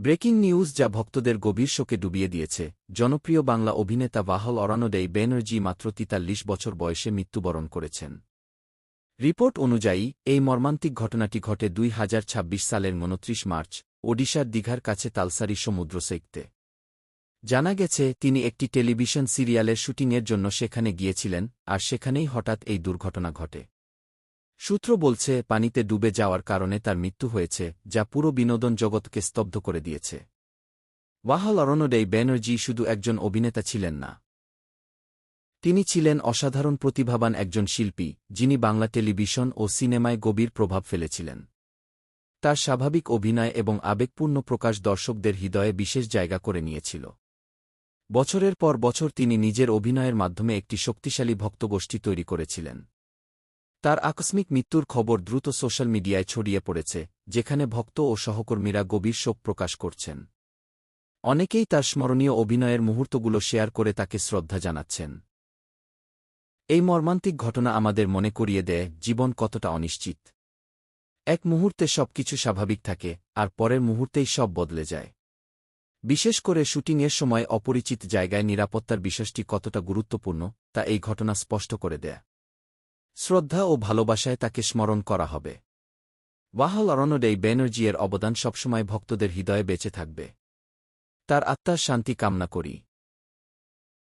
Breaking news যা ভক্তদের গভীর শোকে ডুবিয়ে দিয়েছে। জনপ্রিয় বাংলা অভিনেতা ওয়াহল অরনোডেই ব্যানার্জি মাত্র ৪৩ বছর বয়সে মৃত্যুবরণ করেছেন। রিপোর্ট অনুযায়ী এই মর্মান্তিক ঘটনাটি ঘটে ২০২৬ সালের ২৯ মার্চ ওডিশার দীঘার কাছে তালসারি সমুদ্র সৈকতে। জানা গেছে তিনি একটি টেলিভিশন সিরিয়ালের শুটিংয়ের জন্য সেখানে গিয়েছিলেন, আর সেখানেই হঠাৎ এই দুর্ঘটনা ঘটে। সূত্র বলছে পানিতে ডুবে যাওয়ার কারণে তার মৃত্যু হয়েছে, যা পুরো বিনোদন জগৎকে স্তব্ধ করে দিয়েছে। ওয়াহল অরনোডেই ব্যানার্জি শুধু একজন অভিনেতা ছিলেন না, তিনি ছিলেন অসাধারণ প্রতিভাবান একজন শিল্পী, যিনি বাংলা টেলিভিশন ও সিনেমায় গভীর প্রভাব ফেলেছিলেন। তার স্বাভাবিক অভিনয় এবং আবেগপূর্ণ প্রকাশ দর্শকদের হৃদয়ে বিশেষ জায়গা করে নিয়েছিল। বছরের পর বছর তিনি নিজের অভিনয়ের মাধ্যমে একটি শক্তিশালী ভক্তগোষ্ঠী তৈরি করেছিলেন। তার আকস্মিক মৃত্যুর খবর দ্রুত সোশ্যাল মিডিয়ায় ছড়িয়ে পড়েছে, যেখানে ভক্ত ও সহকর্মীরা গভীর শোক প্রকাশ করছেন। অনেকেই তার স্মরণীয় অভিনয়ের মুহূর্তগুলো শেয়ার করে তাকে শ্রদ্ধা জানাচ্ছেন। এই মর্মান্তিক ঘটনা আমাদের মনে করিয়ে দেয় জীবন কতটা অনিশ্চিত। এক মুহূর্তে সবকিছু স্বাভাবিক থাকে, আর পরের মুহূর্তেই সব বদলে যায়। বিশেষ করে শুটিংয়ের সময় অপরিচিত জায়গায় নিরাপত্তার বিষয়টি কতটা গুরুত্বপূর্ণ তা এই ঘটনা স্পষ্ট করে দেয়। শ্রদ্ধা ও ভালোবাসায় তাকে স্মরণ করা হবে। ওয়াহল অরনোডেই ব্যানার্জি এর অবদান সবসময় ভক্তদের হৃদয়ে বেঁচে থাকবে। তার আত্মার শান্তি কামনা করি।